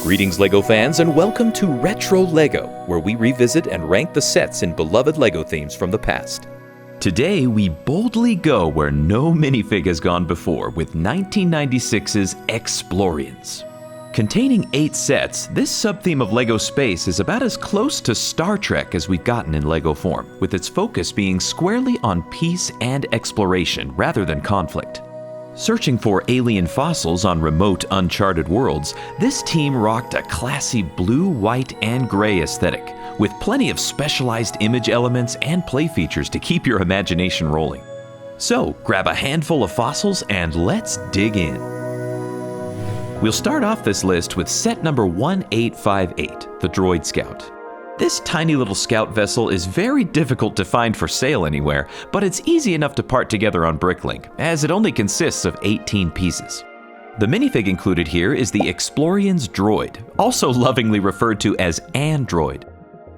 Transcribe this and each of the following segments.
Greetings LEGO fans, and welcome to Retro LEGO, where we revisit and rank the sets in beloved LEGO themes from the past. Today we boldly go where no minifig has gone before with 1996's Exploriens. Containing 8 sets, this sub-theme of LEGO space is about as close to Star Trek as we've gotten in LEGO form, with its focus being squarely on peace and exploration rather than conflict. Searching for alien fossils on remote, uncharted worlds, this team rocked a classy blue, white, and gray aesthetic, with plenty of specialized image elements and play features to keep your imagination rolling. So, grab a handful of fossils and let's dig in. We'll start off this list with set number 1858, the Droid Scout. This tiny little scout vessel is very difficult to find for sale anywhere, but it's easy enough to part together on Bricklink, as it only consists of 18 pieces. The minifig included here is the Exploriens Droid, also lovingly referred to as Android.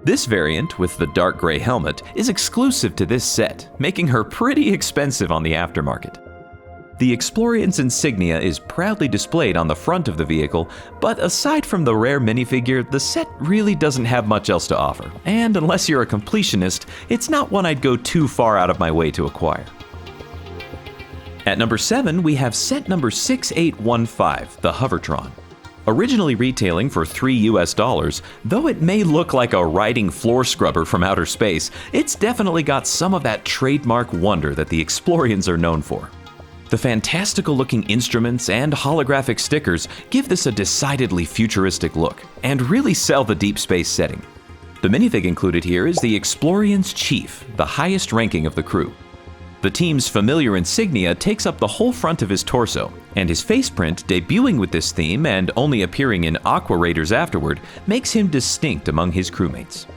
This variant, with the dark gray helmet, is exclusive to this set, making her pretty expensive on the aftermarket. The Exploriens insignia is proudly displayed on the front of the vehicle, but aside from the rare minifigure, the set really doesn't have much else to offer, and unless you're a completionist, it's not one I'd go too far out of my way to acquire. At number 7, we have set number 6815, the Hovertron. Originally retailing for $3 US, though it may look like a riding floor scrubber from outer space, it's definitely got some of that trademark wonder that the Exploriens are known for. The fantastical-looking instruments and holographic stickers give this a decidedly futuristic look, and really sell the deep space setting. The minifig included here is the Exploriens Chief, the highest ranking of the crew. The team's familiar insignia takes up the whole front of his torso, and his faceprint, debuting with this theme and only appearing in Aqua Raiders afterward, makes him distinct among his crewmates.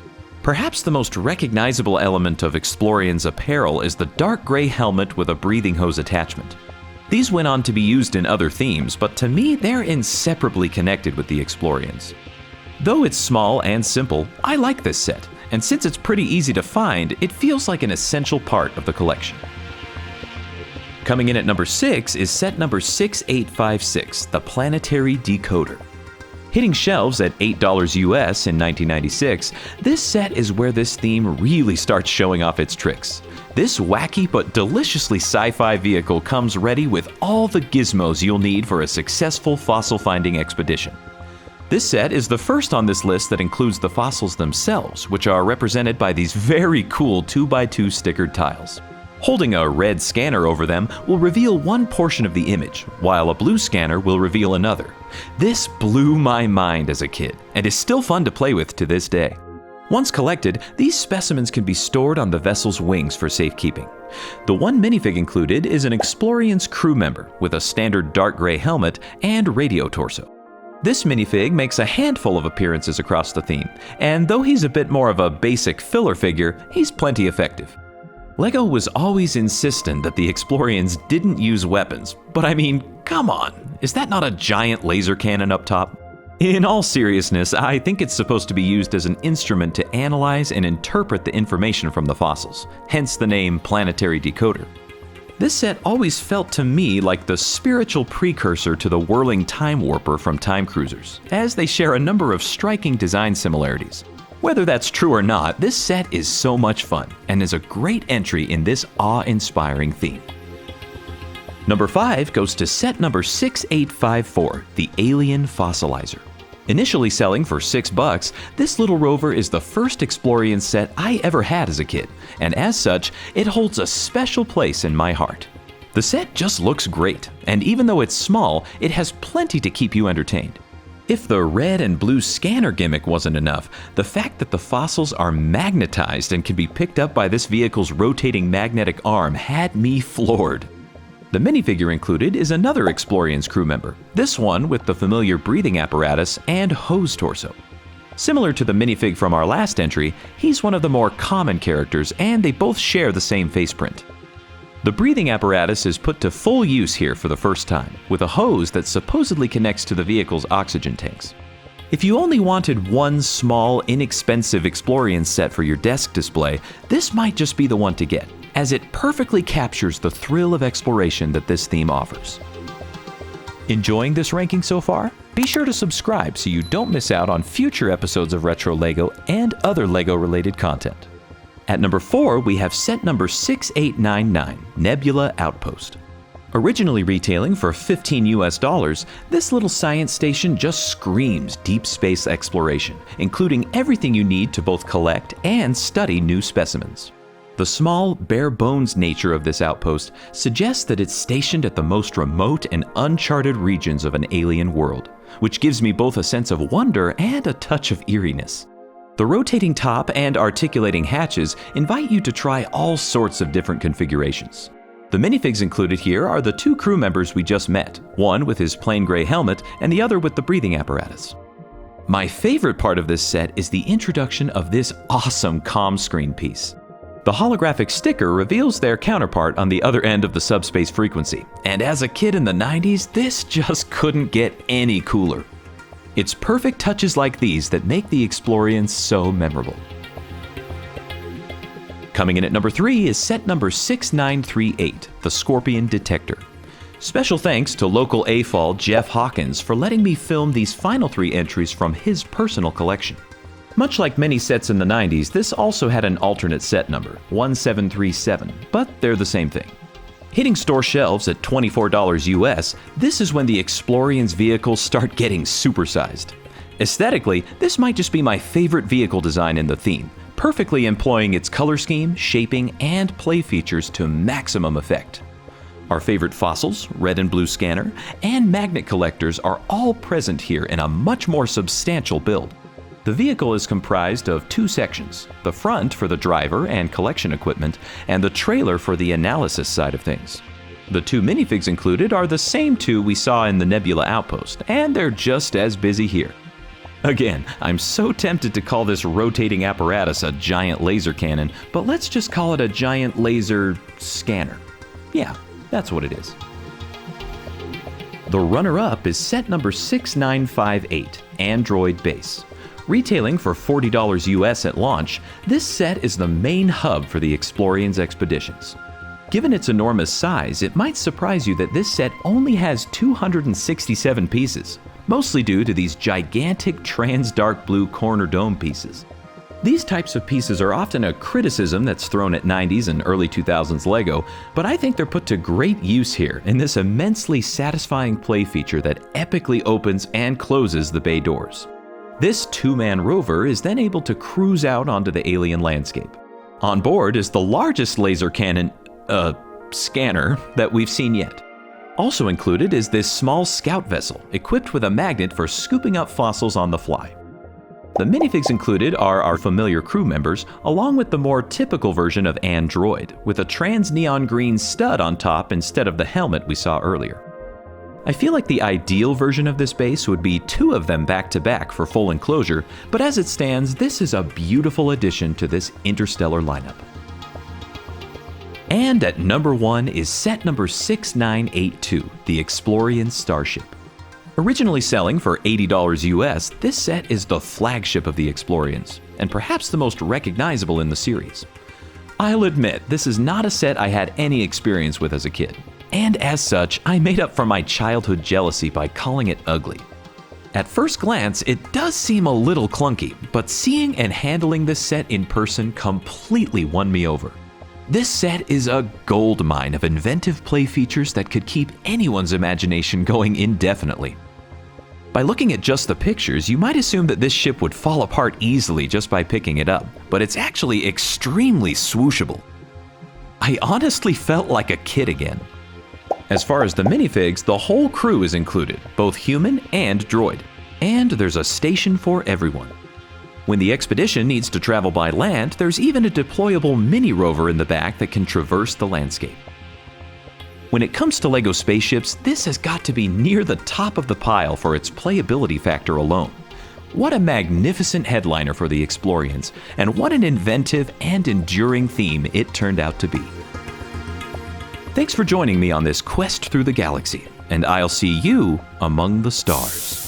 Perhaps the most recognizable element of Exploriens apparel is the dark gray helmet with a breathing hose attachment. These went on to be used in other themes, but to me they're inseparably connected with the Exploriens. Though it's small and simple, I like this set, and since it's pretty easy to find, it feels like an essential part of the collection. Coming in at number 6 is set number 6856, the Planetary Decoder. Hitting shelves at $8 US in 1996, this set is where this theme really starts showing off its tricks. This wacky but deliciously sci-fi vehicle comes ready with all the gizmos you'll need for a successful fossil-finding expedition. This set is the first on this list that includes the fossils themselves, which are represented by these very cool 2x2 stickered tiles. Holding a red scanner over them will reveal one portion of the image, while a blue scanner will reveal another. This blew my mind as a kid, and is still fun to play with to this day. Once collected, these specimens can be stored on the vessel's wings for safekeeping. The one minifig included is an Exploriens crew member with a standard dark gray helmet and radio torso. This minifig makes a handful of appearances across the theme, and though he's a bit more of a basic filler figure, he's plenty effective. LEGO was always insistent that the Exploriens didn't use weapons, but I mean, come on, is that not a giant laser cannon up top? In all seriousness, I think it's supposed to be used as an instrument to analyze and interpret the information from the fossils, hence the name Planetary Decoder. This set always felt to me like the spiritual precursor to the whirling time warper from Time Cruisers, as they share a number of striking design similarities. Whether that's true or not, this set is so much fun, and is a great entry in this awe-inspiring theme. Number 5 goes to set number 6854, the Alien Fossilizer. Initially selling for $6, this little rover is the first Exploriens set I ever had as a kid, and as such, it holds a special place in my heart. The set just looks great, and even though it's small, it has plenty to keep you entertained. If the red and blue scanner gimmick wasn't enough, the fact that the fossils are magnetized and can be picked up by this vehicle's rotating magnetic arm had me floored. The minifigure included is another Exploriens crew member, this one with the familiar breathing apparatus and hose torso. Similar to the minifig from our last entry, he's one of the more common characters, and they both share the same faceprint. The breathing apparatus is put to full use here for the first time, with a hose that supposedly connects to the vehicle's oxygen tanks. If you only wanted one small, inexpensive Exploriens set for your desk display, this might just be the one to get, as it perfectly captures the thrill of exploration that this theme offers. Enjoying this ranking so far? Be sure to subscribe so you don't miss out on future episodes of Retro LEGO and other LEGO-related content. At number 4, we have set number 6899, Nebula Outpost. Originally retailing for $15 US, this little science station just screams deep space exploration, including everything you need to both collect and study new specimens. The small, bare-bones nature of this outpost suggests that it's stationed at the most remote and uncharted regions of an alien world, which gives me both a sense of wonder and a touch of eeriness. The rotating top and articulating hatches invite you to try all sorts of different configurations. The minifigs included here are the 2 crew members we just met, one with his plain gray helmet and the other with the breathing apparatus. My favorite part of this set is the introduction of this awesome comm screen piece. The holographic sticker reveals their counterpart on the other end of the subspace frequency, and as a kid in the 90s, this just couldn't get any cooler. It's perfect touches like these that make the Exploriens so memorable. Coming in at number 3 is set number 6938, the Scorpion Detector. Special thanks to local AFOL Jeff Hawkins for letting me film these final 3 entries from his personal collection. Much like many sets in the 90s, this also had an alternate set number, 1737, but they're the same thing. Hitting store shelves at $24 US, this is when the Exploriens vehicles start getting supersized. Aesthetically, this might just be my favorite vehicle design in the theme, perfectly employing its color scheme, shaping, and play features to maximum effect. Our favorite fossils, red and blue scanner, and magnet collectors are all present here in a much more substantial build. The vehicle is comprised of 2 sections, the front for the driver and collection equipment, and the trailer for the analysis side of things. The 2 minifigs included are the same 2 we saw in the Nebula Outpost, and they're just as busy here. Again, I'm so tempted to call this rotating apparatus a giant laser cannon, but let's just call it a giant laser scanner. Yeah, that's what it is. The runner-up is set number 6958, Android Base. Retailing for $40 US at launch, this set is the main hub for the Exploriens expeditions. Given its enormous size, it might surprise you that this set only has 267 pieces, mostly due to these gigantic trans-dark blue corner dome pieces. These types of pieces are often a criticism that's thrown at 90s and early 2000s LEGO, but I think they're put to great use here in this immensely satisfying play feature that epically opens and closes the bay doors. This 2-man rover is then able to cruise out onto the alien landscape. On board is the largest laser cannon, scanner that we've seen yet. Also included is this small scout vessel, equipped with a magnet for scooping up fossils on the fly. The minifigs included are our familiar crew members, along with the more typical version of Android, with a trans-neon green stud on top instead of the helmet we saw earlier. I feel like the ideal version of this base would be 2 of them back-to-back for full enclosure, but as it stands, this is a beautiful addition to this interstellar lineup. And at number 1 is set number 6982, the Explorien Starship. Originally selling for $80 US, this set is the flagship of the Exploriens, and perhaps the most recognizable in the series. I'll admit, this is not a set I had any experience with as a kid, and as such, I made up for my childhood jealousy by calling it ugly. At first glance, it does seem a little clunky, but seeing and handling this set in person completely won me over. This set is a goldmine of inventive play features that could keep anyone's imagination going indefinitely. By looking at just the pictures, you might assume that this ship would fall apart easily just by picking it up, but it's actually extremely swooshable. I honestly felt like a kid again. As far as the minifigs, the whole crew is included, both human and droid, and there's a station for everyone. When the expedition needs to travel by land, there's even a deployable mini rover in the back that can traverse the landscape. When it comes to LEGO spaceships, this has got to be near the top of the pile for its playability factor alone. What a magnificent headliner for the Exploriens, and what an inventive and enduring theme it turned out to be. Thanks for joining me on this quest through the galaxy, and I'll see you among the stars.